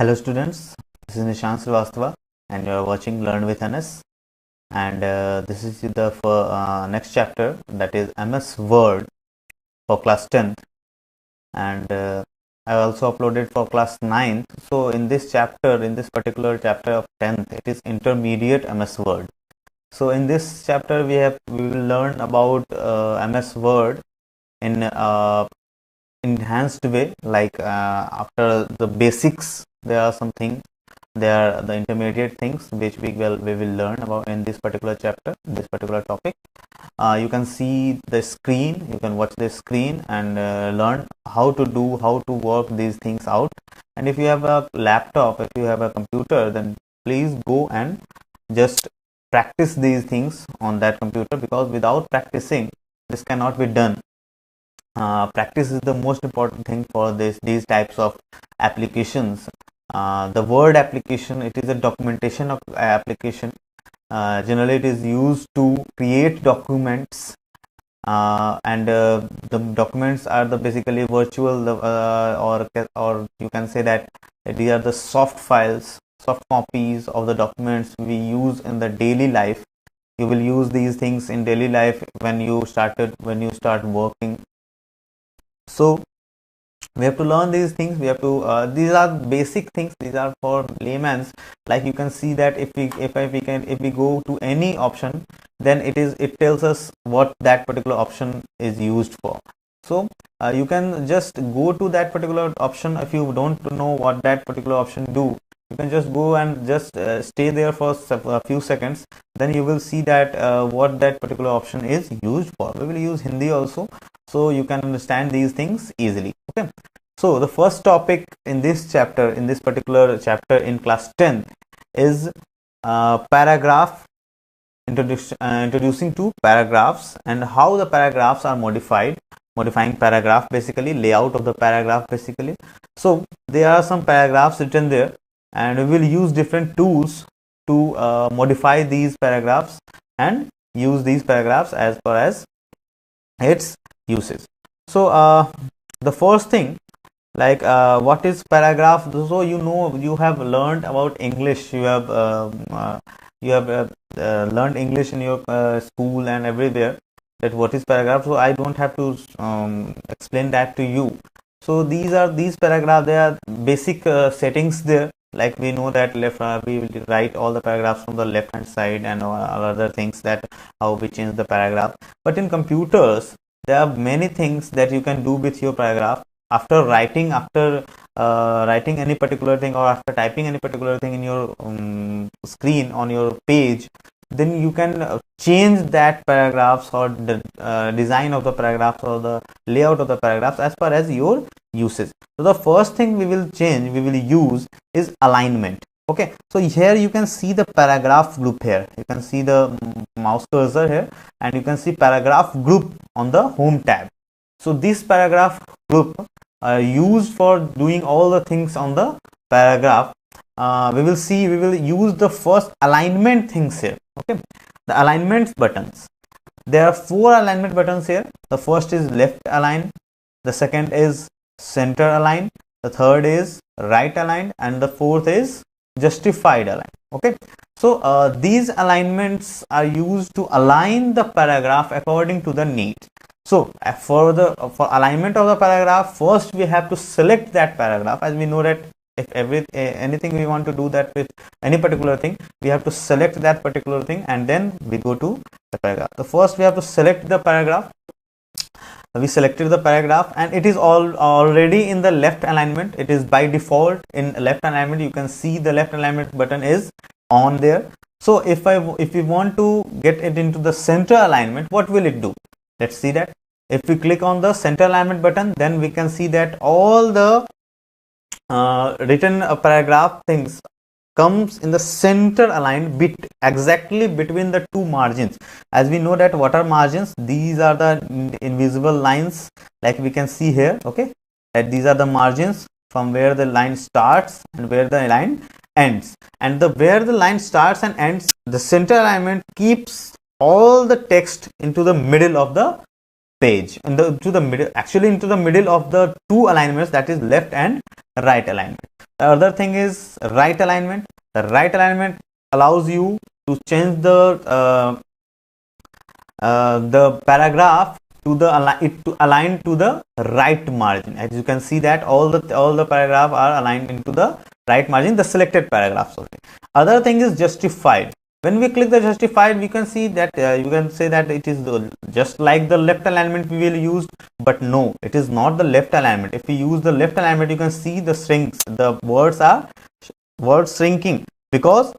Hello students, this is Nishant Srivastava and you are watching Learn with NS, and this is the next chapter, that is MS Word for class 10th, and I also uploaded for class 9th. So in this particular chapter of 10th, it is intermediate MS Word. So in this chapter we will learn about MS Word in enhanced way, like after the basics there are some things, there are the intermediate things which we will learn about in this particular chapter, this particular topic. You can see the screen, you can watch the screen and learn how to work these things out. And if you have a laptop, if you have a computer, then please go and just practice these things on that computer, because without practicing this cannot be done. Practice is the most important thing for these types of applications. The Word application, it is a documentation of application. Generally it is used to create documents, and the documents are the basically virtual, or you can say that these are the soft files, soft copies of the documents we use in the daily life. You will use these things in daily life when you start working. So we have to learn these things. We have to these are basic things, these are for layman's. Like you can see that if we go to any option, then it tells us what that particular option is used for. So you can just go to that particular option. If you don't know what that particular option do, you can just go and just stay there for a few seconds. Then you will see that what that particular option is used for. We will use Hindi also, so you can understand these things easily. Okay, so the first topic in this chapter, in this particular chapter in class 10, is paragraph, introducing to paragraphs and how the paragraphs are modifying paragraph, basically layout of the paragraph basically. So there are some paragraphs written there, and we will use different tools to modify these paragraphs and use these paragraphs as per as its uses. So the first thing, like what is paragraph? So you have learned about English, you have learned English in your school and everywhere, that what is paragraph. So I don't have to explain that to you. So these paragraphs, they are basic settings there. Like we know that we will write all the paragraphs from the left hand side and all other things, that how we change the paragraph. But in computers there are many things that you can do with your paragraph. After writing any particular thing, or after typing any particular thing in your screen on your page, then you can change that paragraphs, or the design of the paragraphs, or the layout of the paragraphs as per as your usage. So the first thing we will use is alignment. Okay, so here you can see the paragraph group. Here you can see the mouse cursor here, and you can see paragraph group on the home tab. So this paragraph group are used for doing all the things on the paragraph. We will use the first alignment things here. Okay, the alignment buttons. There are 4 alignment buttons here. The first is left align, the second is center align, the third is right align, and the fourth is justified align. Okay, so these alignments are used to align the paragraph according to the need. So for alignment of the paragraph, first we have to select that paragraph. As we know that if anything we want to do that with any particular thing, we have to select that particular thing, and then we go to the paragraph. So first we have to select the paragraph. We selected the paragraph, and it is already in the left alignment. It is by default in left alignment. You can see the left alignment button is on there. So if we want to get it into the center alignment, what will it do? Let's see that. If we click on the center alignment button, then we can see that all the written paragraph things comes in the center aligned bit, exactly between the 2 margins. As we know that what are margins? These are the invisible lines, like we can see here. Okay, that these are the margins from where the line starts and where the line ends. And where the line starts and ends, the center alignment keeps all the text into the middle of the page, into the middle of the 2 alignments, that is left and right alignment. The other thing is right alignment. The right alignment allows you to change the paragraph to to align to the right margin. As you can see that all the paragraph are aligned into the right margin, the selected paragraphs only. Other thing is justified. When we click the justified, we can see that you can say that it is just like the left alignment we will use, but no, it is not the left alignment. If we use the left alignment, you can see the shrinks, the words are shrinking, because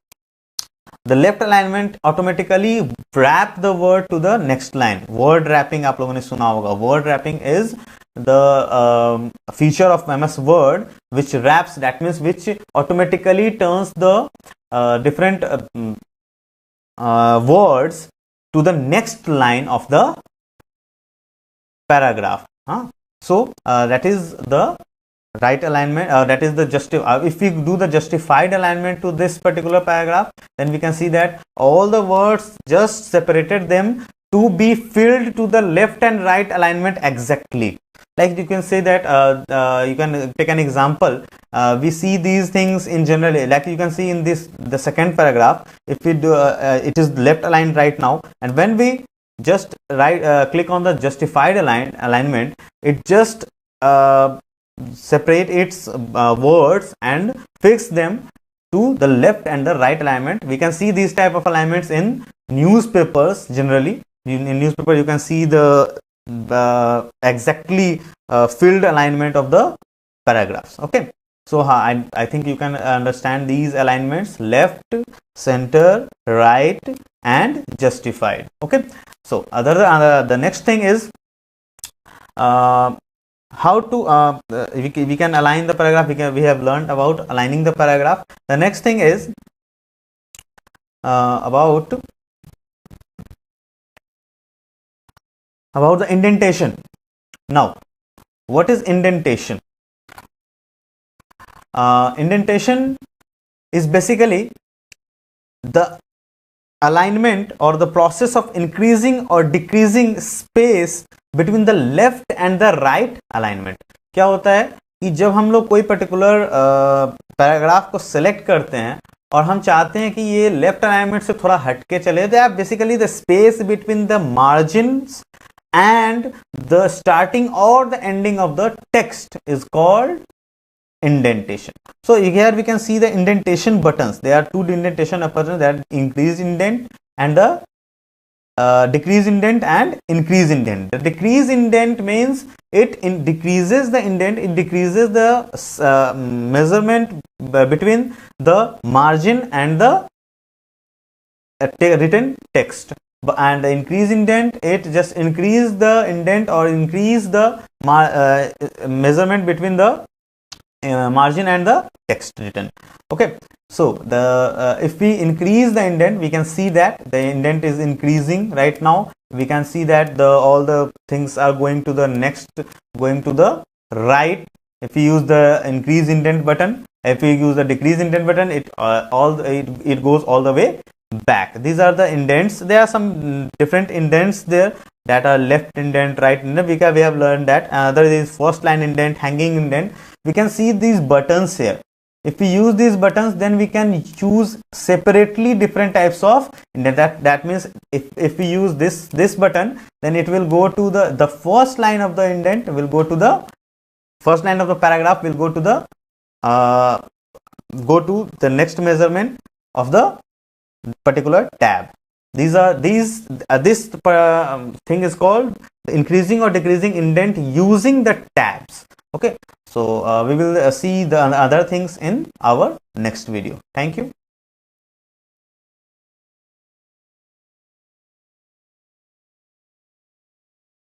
the left alignment automatically wrap the word to the next line. Word wrapping आप लोगों ने सुना होगा. Word wrapping is the feature of MS Word which wraps, that means which automatically turns the different words to the next line of the paragraph. So that is the right alignment, that is the if we do the justified alignment to this particular paragraph, then we can see that all the words just separated them to be filled to the left and right alignment exactly. Like you can say that you can take an example. We see these things in general, like you can see in the second paragraph. If we do it is left aligned right now, and when we just click on the justified alignment, it just separate its words and fix them to the left and the right alignment. We can see these type of alignments in newspapers. Generally in newspaper you can see the exactly filled alignment of the paragraphs. Okay, so I think you can understand these alignments: left, center, right, and justified. Okay, so the next thing is how to we can align the paragraph. We have learned about aligning the paragraph. The next thing is about the indentation. Now, what is indentation? Indentation is basically the alignment or the process of increasing or decreasing space between the left and the right alignment. क्या होता है कि जब हम लोग कोई particular paragraph को select करते हैं और हम चाहते हैं कि ये लेफ्ट अलाइनमेंट से थोड़ा हटके चले, तो basically the space between the margins and the starting or the ending of the text is called indentation. So here we can see the indentation buttons. There are two indentation buttons, that increase indent and the decrease indent and increase indent. The decrease indent means it decreases the indent, it decreases the measurement between the margin and the written text. And the increase indent, it just increase the indent or increase the measurement between the margin and the text written. Okay, so the if we increase the indent, we can see that the indent is increasing right now. We can see that all the things are going to the next, going to the right. If we use the increase indent button, if we use the decrease indent button, it goes all the way back. These are the indents. There are some different indents there, that are left indent, right indent. We have learned that. Another is first line indent, hanging indent. We can see these buttons here. If we use these buttons, then we can choose separately different types of indent. That means if we use this button, then it will go to the first line of the indent will go to the first line of the paragraph, will go to the next measurement of the particular tab. This thing is called increasing or decreasing indent using the tabs. Okay, so we will see the other things in our next video. Thank you.